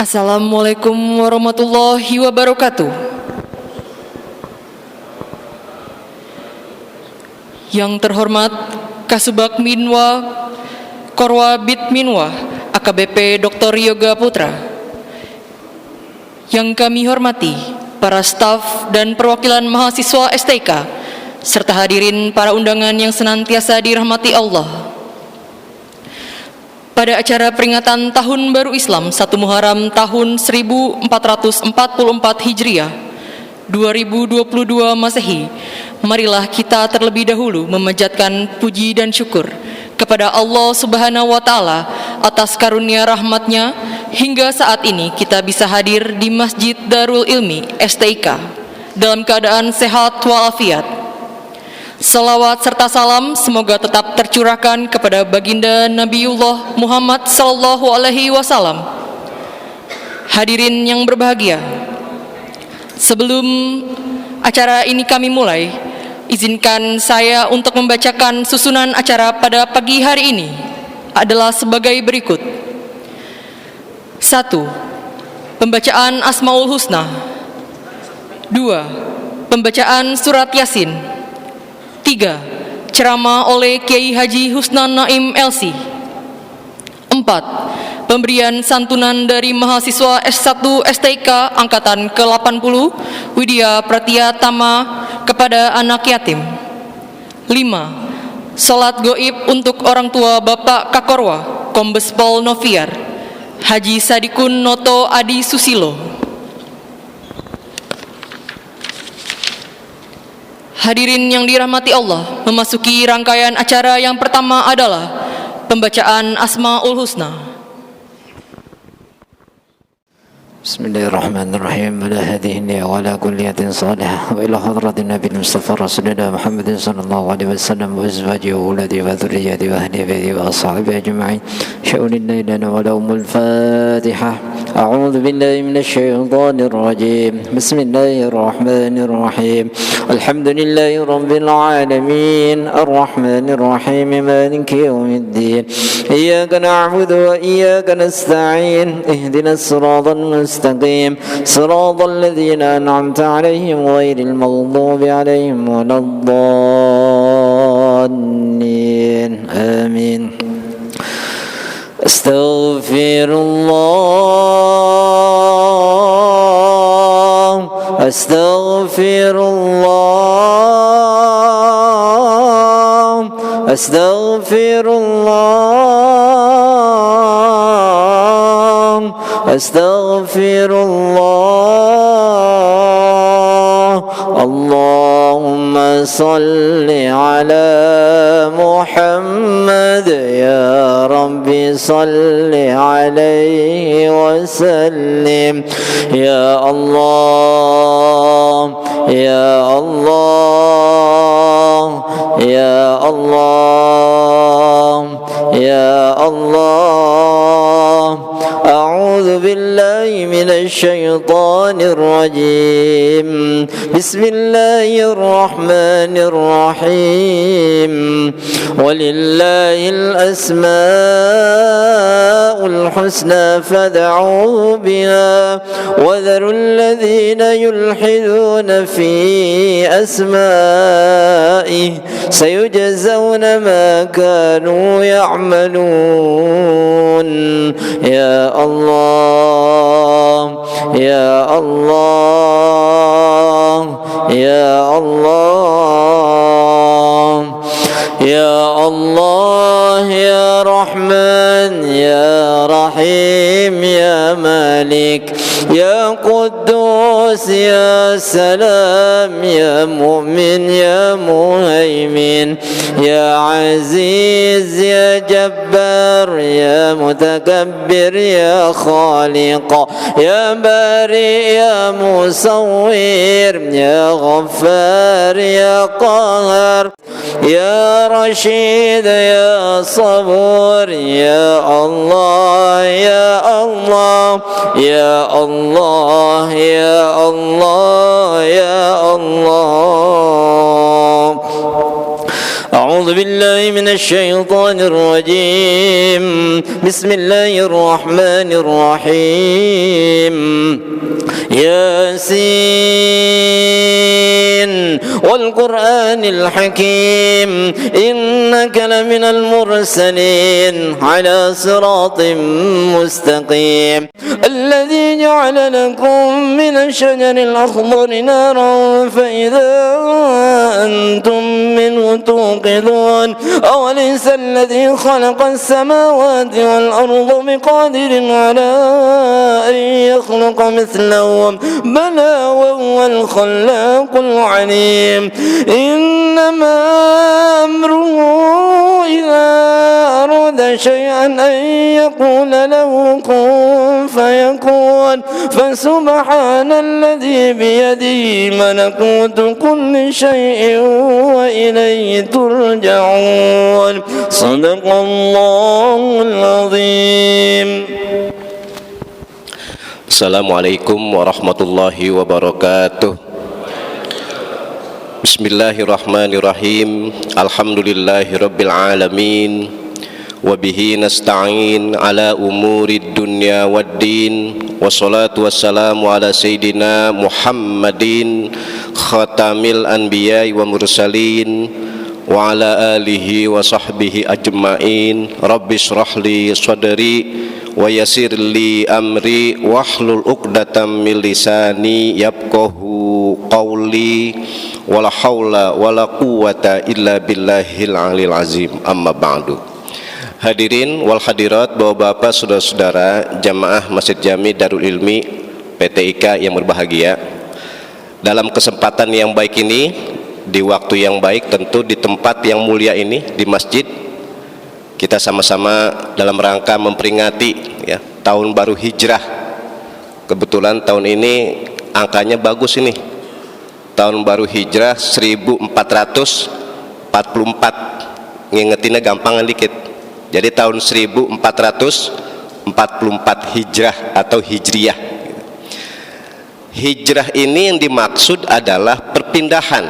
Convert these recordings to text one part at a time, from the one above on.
Assalamualaikum warahmatullahi wabarakatuh. Yang terhormat Kasubag Minwa Korwa Bid Minwa AKBP Dr. Yoga Putra. Yang kami hormati para staf dan perwakilan mahasiswa STK serta hadirin para undangan yang senantiasa dirahmati Allah. Pada acara peringatan Tahun Baru Islam 1 Muharram tahun 1444 Hijriah 2022 Masehi, marilah kita terlebih dahulu memanjatkan puji dan syukur kepada Allah Subhanahu wa Ta'ala atas karunia rahmat-Nya hingga saat ini kita bisa hadir di Masjid Darul Ilmi STIK dalam keadaan sehat walafiat. Salawat serta salam semoga tetap tercurahkan kepada baginda Nabiullah Muhammad sallallahu alaihi wasallam. Hadirin yang berbahagia, sebelum acara ini kami mulai, izinkan saya untuk membacakan susunan acara pada pagi hari ini adalah sebagai berikut. 1. Pembacaan Asmaul Husna. 2. Pembacaan Surat Yasin. 3. Ceramah oleh Kiai Haji Husnan Naim LC. 4. Pemberian santunan dari mahasiswa S1 STIK Angkatan ke-80 Widya Pratia Tama kepada anak yatim. 5. Salat goib untuk orang tua Bapak Kakorwa Kombes Pol Noviar Haji Sadikun Noto Adi Susilo. Hadirin yang dirahmati Allah, memasuki rangkaian acara yang pertama adalah pembacaan Asmaul Husna. Bismillahirrahmanirrahim. Ala hadhihi wa ala kulliyatin salihah wa ila hadratin Nabi Mustafa Rasulullah Muhammadin sallallahu alaihi wasallam wa azwajihi wa auladihi wa dhurriyyatihi wa ahli baitihi wa ashabihi ajma'in. Sya'unillahi lana wa lahumul Fatihah. A'udzu billahi minasy syaithanir rajim. Bismillahirrahmanirrahim. Alhamdulillahi rabbil alamin. Arrahmanir rahim. Maliki yaumiddin. Iyyaka na'budu wa iyyaka nasta'in. Ihdinas siratal mustaqim. Siratal ladzina an'amta 'alaihim ghairil maghdubi 'alaihim waladdallin. Amin. Astaghfirullah, astaghfirullah, astaghfirullah, astaghfirullah. Allahumma salli ala Muhammad ya Rabbi salli alaihi wa sallim. Ya Allah, ya Allah, ya Allah, ya Allah. A'udzu billahi minasy syaithanir rajim. Bismillahirrahmanirrahim. Walillahil asmaul husna fad'uhu biha wa dharul ladzina yulhiduna fi asma'ihi sayujzawna ma kanu ya'malun. Ya Allah, ya Allah, ya Allah, ya Allah, ya Rahman, ya Rahim, ya Malik, ya Quddus, ya Salam, ya Mu'min, ya Muhaimin, ya Aziz, ya Jabbar, ya Mutakabbir, ya Khaliq, ya Bari, ya Musawwir, ya Ghaffar, ya Qahar, ya Rashid, ya Sabur, ya Allah, ya Allah, ya Allah, ya Allah, ya Allah. أعوذ بالله من الشيطان الرجيم بسم الله الرحمن الرحيم ياسين والقرآن الحكيم إنك لمن المرسلين على صراط مستقيم الذي جعل لكم من الشجر الأخضر نارا فإذا أنتم منه توقدون أوليس الذي خلق السماوات والأرض بقادر على أن يخلق مثلهم بلى وهو الخلاق العليم إنما أمره إذا أراد شيئا أن يقول له كن فيكون فسبحان الذي بيده ملكوت كل شيء وإليه ترجعون صدق الله العظيم. Assalamualaikum warahmatullahi wabarakatuh. Bismillahirrahmanirrahim. Alhamdulillahirabbil alamin. Wabihi nasta'in ala umurid dunya waddin. Wassalatu wassalamu ala sayyidina Muhammadin khatamil anbiya'i wa mursalin wa ala alihi wa sahbihi ajma'in. Rabbi shrahli sadri wa yassirli amri wahlul 'uqdatam min lisani yafqahu qawli wala haula wala quwwata illa billahil aliyil azim. Amma ba'du. Hadirin wal hadirat, bapak-bapak, saudara-saudara jamaah Masjid Jami Darul Ilmi PTIK yang berbahagia, dalam kesempatan yang baik ini, di waktu yang baik, tentu di tempat yang mulia ini, di masjid, kita sama-sama dalam rangka memperingati ya, tahun baru hijrah. Kebetulan tahun ini angkanya bagus ini, tahun baru hijrah 1444, ngingetinnya gampangan dikit. Jadi tahun 1444 hijrah atau hijriyah. Hijrah ini yang dimaksud adalah perpindahan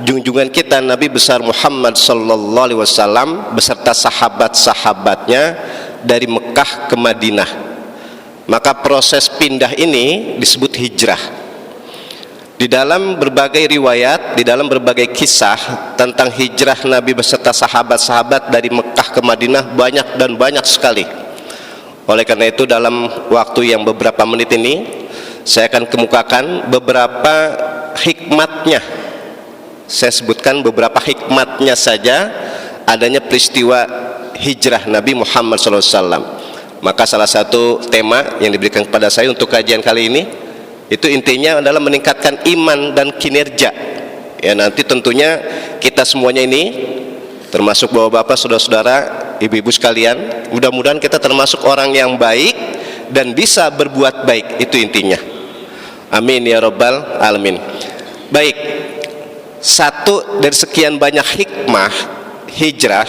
junjungan kita Nabi besar Muhammad sallallahu alaihi wasallam beserta sahabat-sahabatnya dari Mekah ke Madinah. Maka proses pindah ini disebut hijrah. Di dalam berbagai riwayat, di dalam berbagai kisah tentang hijrah Nabi beserta sahabat-sahabat dari Mekah ke Madinah banyak sekali. Oleh karena itu dalam waktu yang beberapa menit ini saya akan kemukakan beberapa hikmatnya. Saya sebutkan beberapa hikmatnya saja adanya peristiwa hijrah Nabi Muhammad SAW. Maka salah satu tema yang diberikan kepada saya untuk kajian kali ini, itu intinya adalah meningkatkan iman dan kinerja. Ya, nanti tentunya kita semuanya ini, termasuk bapak-bapak, saudara-saudara, ibu-ibu sekalian, mudah-mudahan kita termasuk orang yang baik dan bisa berbuat baik. Itu intinya. Amin ya rabbal alamin. Baik, satu dari sekian banyak hikmah hijrah,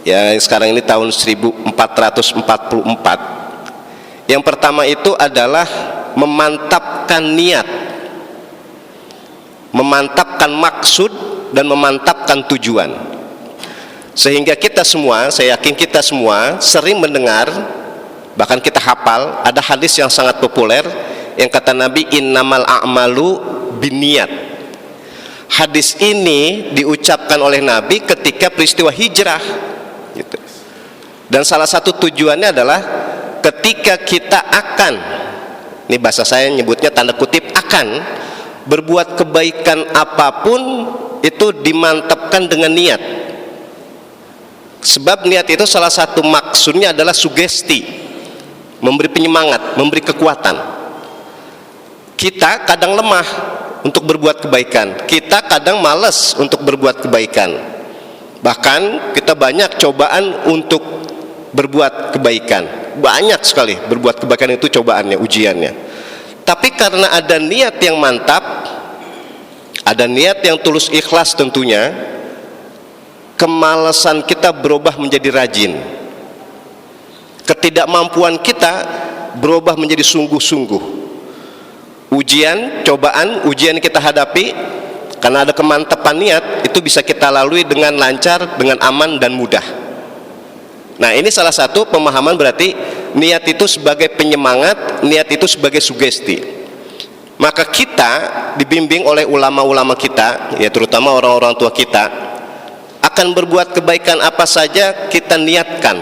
ya sekarang ini tahun 1444. Yang pertama itu adalah memantapkan niat, memantapkan maksud, dan memantapkan tujuan. Sehingga kita semua, saya yakin kita semua sering mendengar, bahkan kita hafal, ada hadis yang sangat populer yang kata Nabi, innamal a'malu binniyat. Hadis ini diucapkan oleh Nabi ketika peristiwa hijrah gitu. Dan salah satu tujuannya adalah ketika kita akan, ini bahasa saya nyebutnya tanda kutip, akan berbuat kebaikan apapun, itu dimantapkan dengan niat. Sebab niat itu salah satu maksudnya adalah sugesti, memberi penyemangat, memberi kekuatan. Kita kadang lemah untuk berbuat kebaikan, kita kadang malas untuk berbuat kebaikan, bahkan kita banyak cobaan untuk berbuat kebaikan. Banyak sekali berbuat kebaikan itu cobaannya, ujiannya. Tapi karena ada niat yang mantap, ada niat yang tulus ikhlas tentunya, kemalasan kita berubah menjadi rajin, ketidakmampuan kita berubah menjadi sungguh-sungguh. Ujian, cobaan, ujian kita hadapi, Karena ada kemantapan niat, itu bisa kita lalui dengan lancar, dengan aman dan mudah. Nah, ini salah satu pemahaman, berarti niat itu sebagai penyemangat, niat itu sebagai sugesti. Maka kita dibimbing oleh ulama-ulama kita, ya terutama orang-orang tua kita, akan berbuat kebaikan apa saja kita niatkan.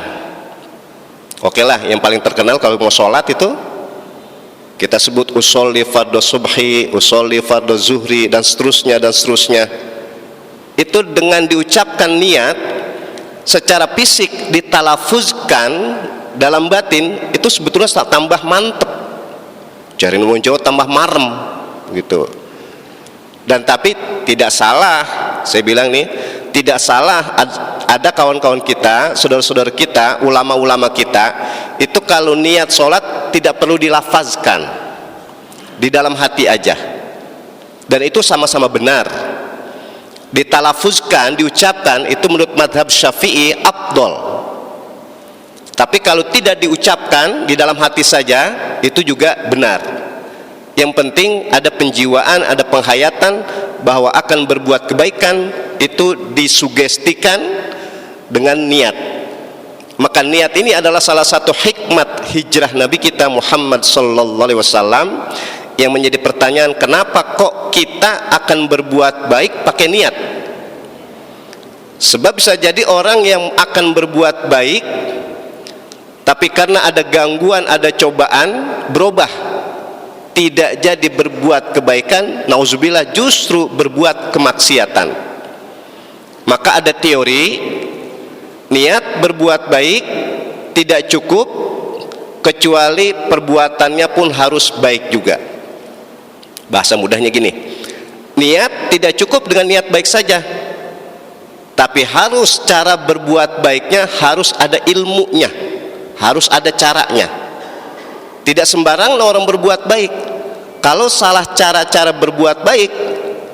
Oke lah, yang paling terkenal kalau mau sholat itu kita sebut usolli fardhu subhi, usolli fardhu zuhri, dan seterusnya dan seterusnya. Itu dengan diucapkan niat secara fisik, ditalafuzkan dalam batin, itu sebetulnya tambah mantep. Cari ngomong Jawa tambah marem gitu. Dan tapi tidak salah, saya bilang nih, tidak salah ada kawan-kawan kita, saudara-saudara kita, ulama-ulama kita, itu kalau niat sholat tidak perlu dilafazkan, di dalam hati aja, dan itu sama-sama benar. Ditalafuzkan, diucapkan, itu menurut madhab Syafi'i afdol. Tapi kalau tidak diucapkan, di dalam hati saja, itu juga benar. Yang penting ada penjiwaan, ada penghayatan bahwa akan berbuat kebaikan, itu disugestikan dengan niat. Maka niat ini adalah salah satu hikmat hijrah Nabi kita Muhammad sallallahu alaihi wasallam, yang menjadi pertanyaan, kenapa kok kita akan berbuat baik pakai niat? Sebab bisa jadi orang yang akan berbuat baik, tapi karena ada gangguan, ada cobaan, berubah, tidak jadi berbuat kebaikan, nauzubillah, justru berbuat kemaksiatan. Maka ada teori, niat berbuat baik tidak cukup, kecuali perbuatannya pun harus baik juga. Bahasa mudahnya gini, niat tidak cukup dengan niat baik saja, tapi harus cara berbuat baiknya harus ada ilmunya, harus ada caranya. Tidak sembarang orang berbuat baik. Kalau salah cara-cara berbuat baik,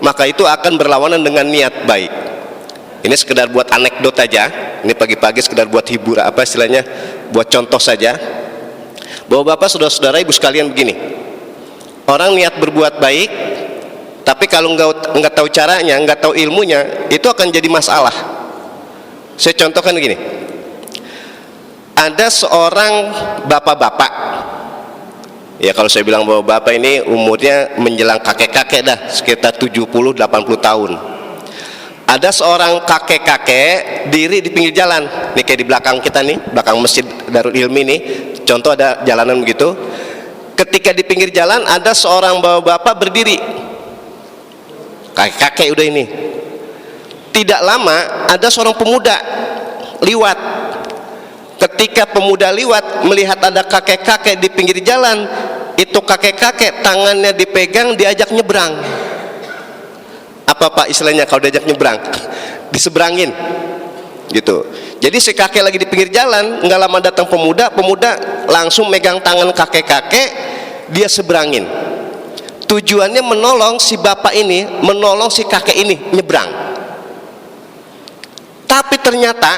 maka itu akan berlawanan dengan niat baik. Ini sekedar buat anekdot aja. Ini pagi-pagi sekedar buat hibur, apa istilahnya, buat contoh saja. Bahwa Bapak, saudara-saudara, ibu sekalian, begini, orang niat berbuat baik, tapi kalau nggak tahu caranya, nggak tahu ilmunya, itu akan jadi masalah. Saya contohkan begini. Ada seorang bapak-bapak, ya kalau saya bilang bahwa bapak ini umurnya menjelang kakek-kakek dah, sekitar 70-80 tahun. Ada seorang kakek-kakek diri di pinggir jalan, nih kayak di belakang kita nih, belakang Masjid Darul Ilmi nih, contoh ada jalanan begitu. Ketika di pinggir jalan ada seorang bapak-bapak berdiri, kakek-kakek udah ini. Tidak lama ada seorang pemuda liwat. Ketika pemuda liwat melihat ada kakek-kakek di pinggir jalan, itu kakek-kakek tangannya dipegang, diajak nyebrang. Apa Pak istilahnya kalau diajak nyebrang? Diseberangin gitu. Jadi si kakek lagi di pinggir jalan, nggak lama datang pemuda langsung megang tangan kakek-kakek, dia seberangin. Tujuannya menolong si bapak ini, menolong si kakek ini nyebrang. Tapi ternyata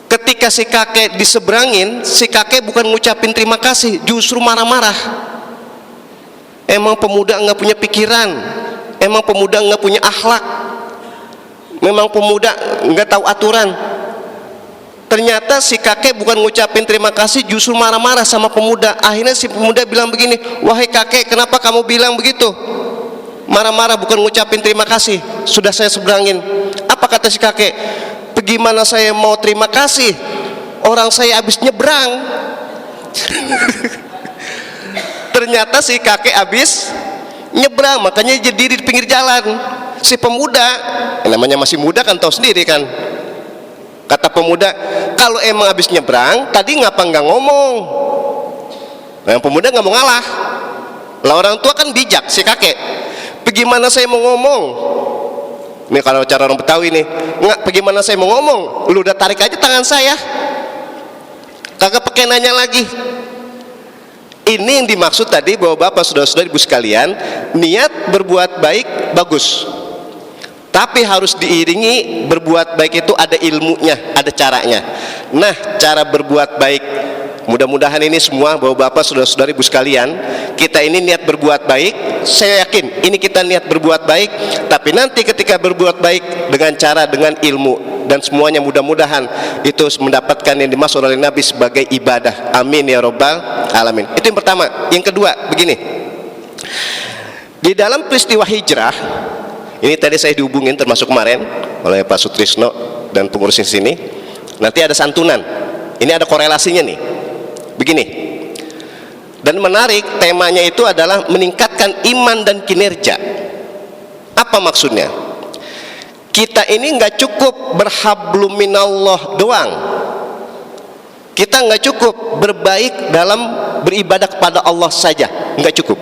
ketika si kakek diseberangin, si kakek bukan ngucapin terima kasih, justru marah-marah. Emang pemuda nggak punya pikiran, emang pemuda nggak punya akhlak, memang pemuda nggak tahu aturan. Ternyata si kakek bukan ngucapin terima kasih, justru marah-marah sama pemuda. Akhirnya si pemuda bilang begini, wahai kakek, kenapa kamu bilang begitu? Marah-marah, bukan ngucapin terima kasih, sudah saya seberangin. Apa kata si kakek? Bagaimana saya mau terima kasih, orang saya habis nyebrang. Ternyata si kakek habis nyebrang, makanya jadi di pinggir jalan. Si pemuda, namanya masih muda kan, tahu sendiri kan. Kata pemuda, kalau emang habis nyebrang, tadi ngapa nggak ngomong? Nah, yang pemuda nggak mau ngalah. Lah orang tua kan bijak, si kakek. Bagaimana saya mau ngomong? Ini kalau cara orang Betawi nih, nggak, bagaimana saya mau ngomong? Lu udah tarik aja tangan saya, kagak pakai nanya lagi. Ini yang dimaksud tadi, bahwa Bapak, saudara-saudara, ibu sekalian, niat berbuat baik bagus, tapi harus diiringi berbuat baik itu ada ilmunya, ada caranya. Nah, cara berbuat baik Mudah-mudahan ini semua bapak-bapak, saudara-saudari, ibu sekalian, kita ini niat berbuat baik. Saya yakin ini kita niat berbuat baik, tapi nanti ketika berbuat baik dengan cara, dengan ilmu, dan semuanya mudah-mudahan itu mendapatkan yang dimaksud oleh Nabi sebagai ibadah. Amin ya rabbal alamin. Itu yang pertama. Yang kedua, begini, di dalam peristiwa hijrah ini tadi saya dihubungin termasuk kemarin oleh Pak Sutrisno dan pengurus di sini. Nanti ada santunan. Ini ada korelasinya nih. Begini. Dan menarik, temanya itu adalah meningkatkan iman dan kinerja. Apa maksudnya? Kita ini nggak cukup berhablum minallah doang. Kita nggak cukup berbaik dalam beribadah kepada Allah saja, nggak cukup.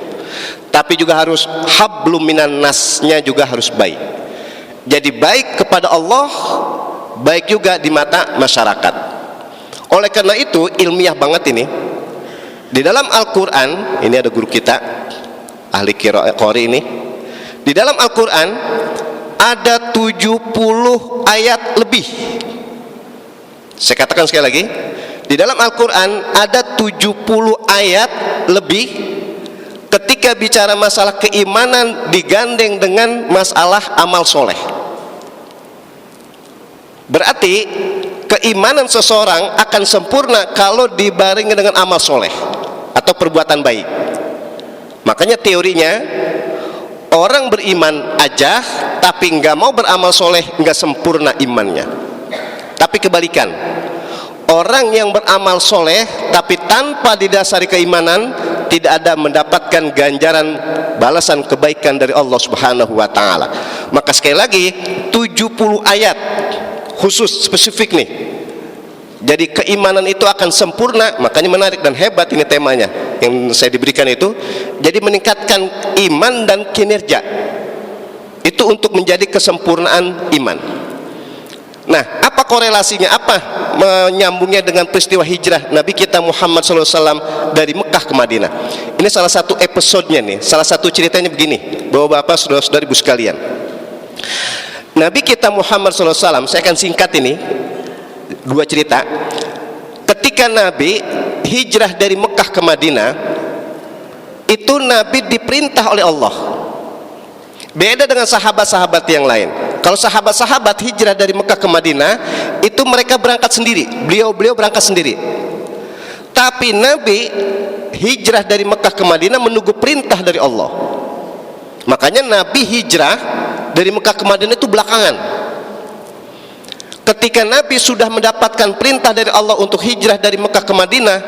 Tapi juga harus hablum minan nasnya juga harus baik. Jadi baik kepada Allah, baik juga di mata masyarakat. Oleh karena itu ilmiah banget ini. Di dalam Al-Quran, ini ada guru kita ahli qori ini. Di dalam Al-Quran ada 70 ayat lebih. Saya katakan sekali lagi, di dalam Al-Quran ada 70 ayat lebih ketika bicara masalah keimanan digandeng dengan masalah amal soleh. Berarti keimanan seseorang akan sempurna kalau dibarengi dengan amal soleh atau perbuatan baik. Makanya teorinya, orang beriman aja tapi nggak mau beramal soleh, nggak sempurna imannya. Tapi kebalikan, orang yang beramal soleh tapi tanpa didasari keimanan tidak ada mendapatkan ganjaran balasan kebaikan dari Allah Subhanahu wa taala. Maka sekali lagi 70 ayat khusus spesifik nih. Jadi keimanan itu akan sempurna. Makanya menarik dan hebat ini temanya yang saya diberikan itu. Jadi meningkatkan iman dan kinerja itu untuk menjadi kesempurnaan iman. Nah, apa korelasinya, apa menyambungnya dengan peristiwa hijrah Nabi kita Muhammad SAW dari Mekah ke Madinah? Ini salah satu episodenya nih, salah satu ceritanya begini, bapak-bapak, saudara-saudari, ibu sekalian. Nabi kita Muhammad SAW, saya akan singkat ini, dua cerita. Ketika Nabi hijrah dari Mekah ke Madinah, itu Nabi diperintah oleh Allah. Beda dengan sahabat-sahabat yang lain. Kalau sahabat-sahabat hijrah dari Mekah ke Madinah, itu mereka berangkat sendiri, beliau berangkat sendiri. Tapi Nabi hijrah dari Mekah ke Madinah menunggu perintah dari Allah. Makanya Nabi hijrah dari Mekah ke Madinah itu belakangan. Ketika Nabi sudah mendapatkan perintah dari Allah untuk hijrah dari Mekah ke Madinah,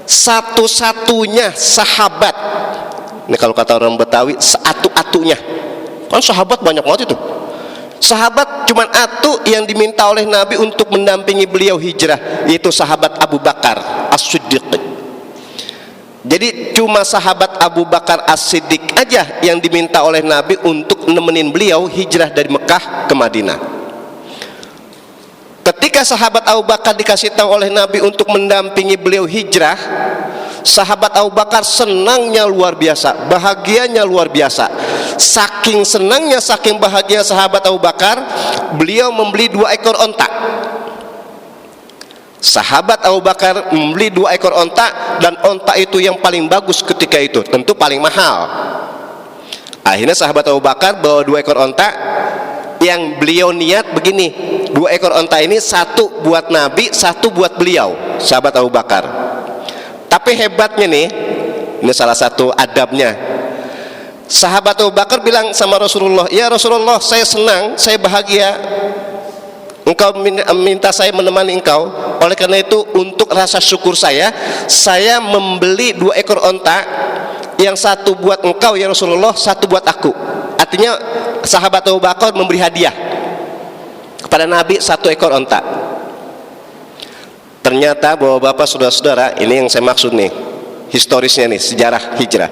satu-satunya sahabat, ini kalau kata orang Betawi, seatu-atunya. Kan sahabat banyak banget itu. Sahabat cuman atu yang diminta oleh Nabi untuk mendampingi beliau hijrah, yaitu sahabat Abu Bakar As-Siddiq. Jadi cuma sahabat Abu Bakar As-Siddiq aja yang diminta oleh Nabi untuk nemenin beliau hijrah dari Mekah ke Madinah. Ketika sahabat Abu Bakar dikasih tahu oleh Nabi untuk mendampingi beliau hijrah, sahabat Abu Bakar senangnya luar biasa, bahagianya luar biasa. Saking senangnya, saking bahagia sahabat Abu Bakar, beliau membeli 2 ekor onta. Sahabat Abu Bakar membeli 2 ekor onta, dan onta itu yang paling bagus ketika itu, tentu paling mahal. Akhirnya sahabat Abu Bakar bawa 2 ekor onta. Yang beliau niat begini, 2 ekor onta ini, 1 buat Nabi, 1 buat beliau, sahabat Abu Bakar. Tapi hebatnya nih, ini salah satu adabnya. Sahabat Abu Bakar bilang sama Rasulullah, "Ya Rasulullah, saya senang, saya bahagia. Engkau minta saya menemani engkau. Oleh karena itu, untuk rasa syukur saya membeli 2 ekor onta. Yang 1 buat engkau ya Rasulullah, 1 buat aku." Artinya sahabat Abu Bakar memberi hadiah kepada Nabi 1 ekor onta. Ternyata bapak-bapak, saudara-saudara, ini yang saya maksud nih, historisnya nih, sejarah hijrah.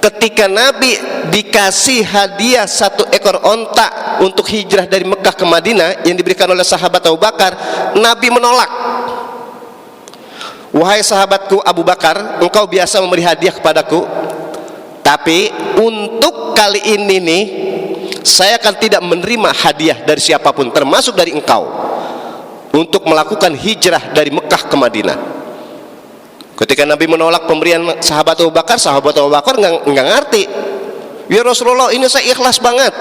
Ketika Nabi dikasih hadiah 1 ekor onta untuk hijrah dari Mekah ke Madinah yang diberikan oleh sahabat Abu Bakar, Nabi menolak. "Wahai sahabatku Abu Bakar, engkau biasa memberi hadiah kepadaku, tapi untuk kali ini nih, saya akan tidak menerima hadiah dari siapapun, termasuk dari engkau, untuk melakukan hijrah dari Mekah ke Madinah." Ketika Nabi menolak pemberian sahabat Abu Bakar nggak ngerti. Ya Rasulullah, ini saya ikhlas banget,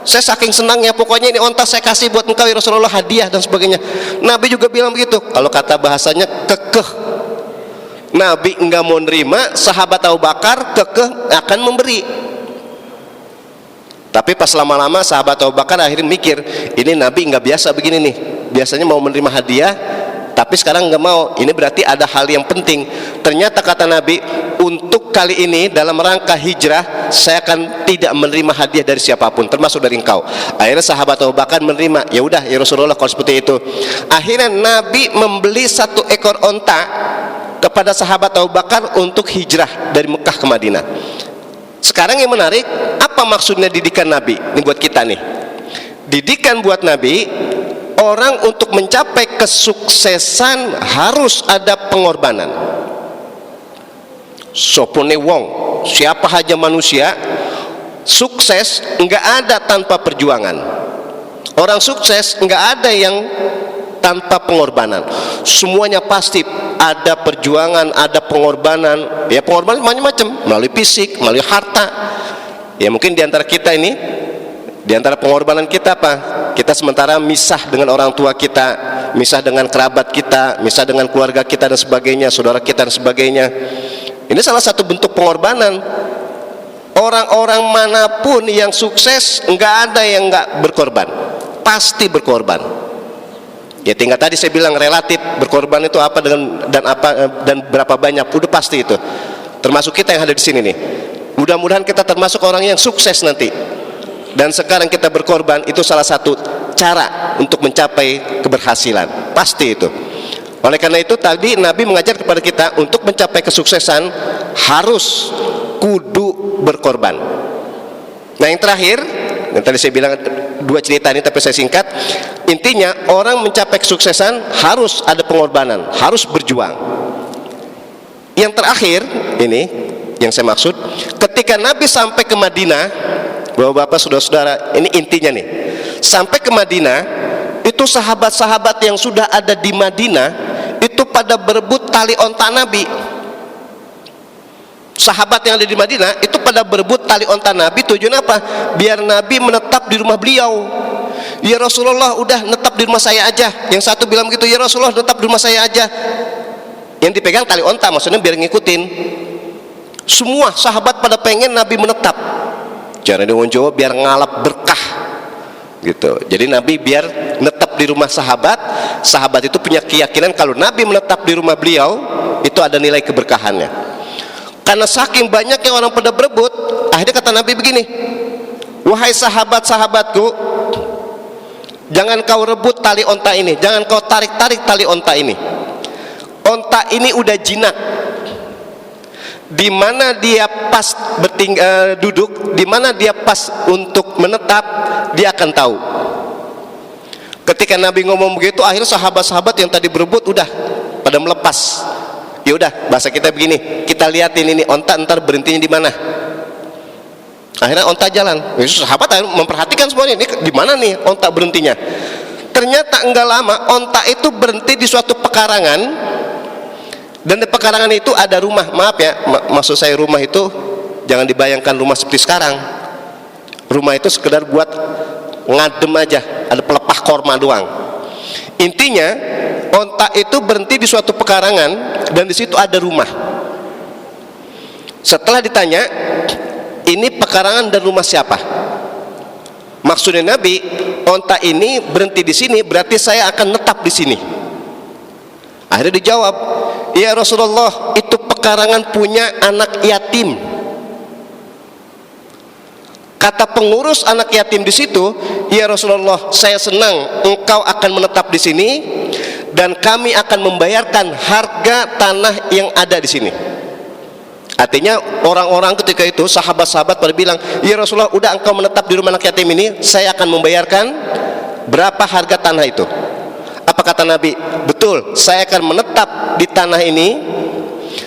saya saking senangnya, pokoknya ini onta saya kasih buat engkau ya Rasulullah, hadiah dan sebagainya. Nabi juga bilang begitu. Kalau kata bahasanya kekeh, Nabi enggak mau nerima, sahabat Abu Bakar kekeh akan memberi. Tapi pas lama-lama sahabat Abu Bakar akhirnya mikir, ini Nabi enggak biasa begini nih, biasanya mau menerima hadiah, tapi sekarang enggak mau, ini berarti ada hal yang penting. Ternyata kata Nabi, untuk kali ini dalam rangka hijrah, saya akan tidak menerima hadiah dari siapapun, termasuk dari engkau. Akhirnya sahabat Abu Bakar menerima. Ya udah ya Rasulullah, kalau seperti itu. Akhirnya Nabi membeli 1 ekor onta kepada sahabat Abu Bakar untuk hijrah dari Mekah ke Madinah. Sekarang yang menarik, apa maksudnya didikan Nabi? Ini buat kita nih. Didikan buat Nabi, orang untuk mencapai kesuksesan harus ada pengorbanan. Sopone wong, siapa aja manusia, sukses enggak ada tanpa perjuangan. Orang sukses enggak ada yang tanpa pengorbanan. Semuanya pasti ada perjuangan, ada pengorbanan. Ya pengorbanan macam-macam, melalui fisik, melalui harta. Ya mungkin diantara kita ini, diantara pengorbanan kita apa? Kita sementara misah dengan orang tua kita, misah dengan kerabat kita, misah dengan keluarga kita dan sebagainya, saudara kita dan sebagainya. Ini salah satu bentuk pengorbanan. Orang-orang manapun yang sukses, enggak ada yang enggak berkorban, pasti berkorban. Ya tinggal tadi saya bilang relatif berkorban itu apa dan berapa banyak, udah pasti itu. Termasuk kita yang ada di sini nih. Mudah-mudahan kita termasuk orang yang sukses nanti. Dan sekarang kita berkorban, itu salah satu cara untuk mencapai keberhasilan, pasti itu. Oleh karena itu tadi Nabi mengajar kepada kita untuk mencapai kesuksesan harus kudu berkorban. Nah yang terakhir, yang tadi saya bilang 2 cerita ini tapi saya singkat. Intinya orang mencapai kesuksesan harus ada pengorbanan, harus berjuang. Yang terakhir ini yang saya maksud, ketika Nabi sampai ke Madinah, Bapak-bapak, saudara-saudara, ini intinya nih. Sampai ke Madinah, itu sahabat-sahabat yang sudah ada di Madinah itu pada berebut tali onta Nabi. Sahabat yang ada di Madinah itu pada berebut tali onta Nabi. Tujuan apa? Biar Nabi menetap di rumah beliau. Ya Rasulullah, udah netap di rumah saya aja. Yang satu bilang begitu, ya Rasulullah netap di rumah saya aja. Yang dipegang tali onta, maksudnya biar ngikutin. Semua sahabat pada pengen Nabi menetap. Jangan di orang Jawa biar ngalap berkah gitu. Jadi Nabi biar netap di rumah sahabat. Sahabat itu punya keyakinan kalau Nabi menetap di rumah beliau itu ada nilai keberkahannya. Karena saking banyaknya orang pada berebut, akhirnya kata Nabi begini, wahai sahabat-sahabatku, jangan kau rebut tali onta ini, jangan kau tarik-tarik tali onta ini. Onta ini udah jinak. Di mana dia pas duduk, di mana dia pas untuk menetap, dia akan tahu. Ketika Nabi ngomong begitu, akhirnya sahabat-sahabat yang tadi berebut udah pada melepas. Ya udah, bahasa kita begini, kita liatin ini onta ntar berhentinya di mana. Akhirnya onta jalan. Sahabat memperhatikan semuanya, ini di mana nih onta berhentinya. Ternyata enggak lama onta itu berhenti di suatu pekarangan. Dan di pekarangan itu ada rumah. Maaf ya, maksud saya rumah itu jangan dibayangkan rumah seperti sekarang. Rumah itu sekedar buat ngadem aja, ada pelepah korma doang. Intinya onta itu berhenti di suatu pekarangan dan di situ ada rumah. Setelah ditanya, ini pekarangan dan rumah siapa? Maksudnya Nabi, onta ini berhenti di sini berarti saya akan netap di sini. Akhirnya dijawab, ya Rasulullah, itu pekarangan punya anak yatim. Kata pengurus anak yatim di situ, ya Rasulullah, saya senang engkau akan menetap di sini dan kami akan membayarkan harga tanah yang ada di sini. Artinya orang-orang ketika itu, sahabat-sahabat pada bilang, ya Rasulullah, udah engkau menetap di rumah anak yatim ini, saya akan membayarkan berapa harga tanah itu. Apa kata Nabi? Betul, saya akan menetap di tanah ini,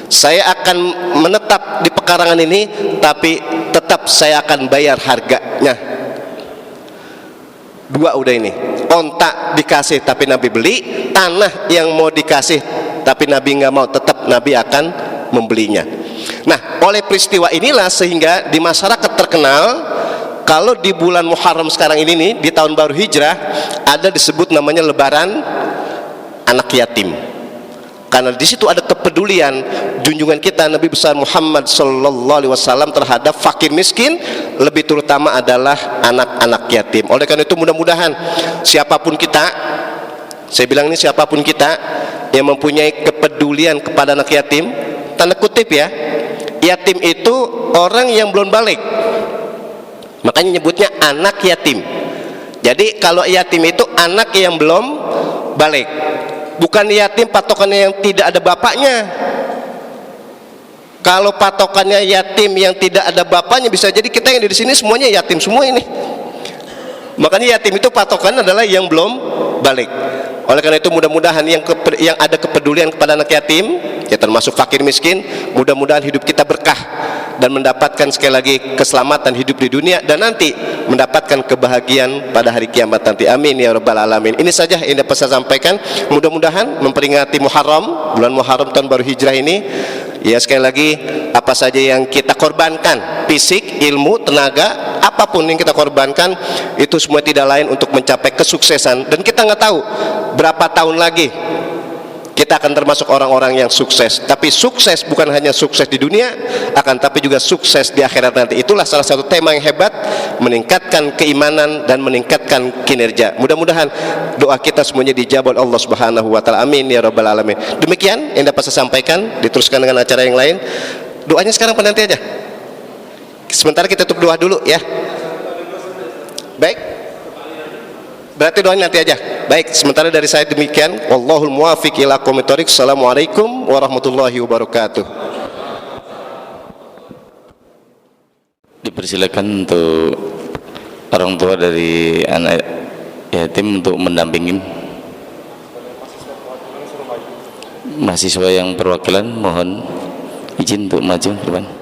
saya akan menetap di pekarangan ini, tapi tetap saya akan bayar harganya. 2 udah ini, onta dikasih tapi Nabi beli, tanah yang mau dikasih tapi Nabi nggak mau, tetap Nabi akan membelinya. Nah, oleh peristiwa inilah sehingga di masyarakat terkenal kalau di bulan Muharram sekarang ini nih, di tahun baru Hijrah, ada disebut namanya lebaran anak yatim. Karena di situ ada kepedulian junjungan kita Nabi besar Muhammad sallallahu alaihi wasallam terhadap fakir miskin, lebih terutama adalah anak-anak yatim. Oleh karena itu mudah-mudahan siapapun kita, saya bilang ini siapapun kita yang mempunyai kepedulian kepada anak yatim, tanda kutip ya, yatim itu orang yang belum balik, makanya nyebutnya anak yatim. Jadi kalau yatim itu anak yang belum balik, bukan yatim patokannya yang tidak ada bapaknya. Kalau patokannya yatim yang tidak ada bapaknya, bisa jadi kita yang di sini semuanya yatim semua ini. Makanya yatim itu patokan adalah yang belum balik. Oleh karena itu mudah-mudahan yang ada kepedulian kepada anak yatim, ya termasuk fakir miskin, mudah-mudahan hidup kita berkah dan mendapatkan sekali lagi keselamatan hidup di dunia dan nanti mendapatkan kebahagiaan pada hari kiamat nanti. Amin ya rabbal alamin. Ini saja yang dapat saya sampaikan. Mudah-mudahan memperingati Muharram, bulan Muharram tahun baru Hijrah ini, ya sekali lagi apa saja yang kita korbankan, fisik, ilmu, tenaga, apapun yang kita korbankan, itu semua tidak lain untuk mencapai kesuksesan. Dan kita nggak tahu berapa tahun lagi kita akan termasuk orang-orang yang sukses. Tapi sukses bukan hanya sukses di dunia, akan tapi juga sukses di akhirat nanti. Itulah salah satu tema yang hebat, meningkatkan keimanan dan meningkatkan kinerja. Mudah-mudahan doa kita semuanya dijawab oleh Allah Subhanahu wa taala. Amin ya rabbal alamin. Demikian yang dapat saya sampaikan, diteruskan dengan acara yang lain. Doanya sekarang apa nanti aja? Sementara kita tutup doa dulu ya. Baik. Berarti doanya nanti aja. Baik, sementara dari saya demikian. Wallahul muwaffiq ila aqwamit thoriq. Assalamualaikum warahmatullahi wabarakatuh. Dipersilakan untuk orang tua dari anak yatim untuk mendampingin mahasiswa yang perwakilan, mohon izin untuk maju ke depan.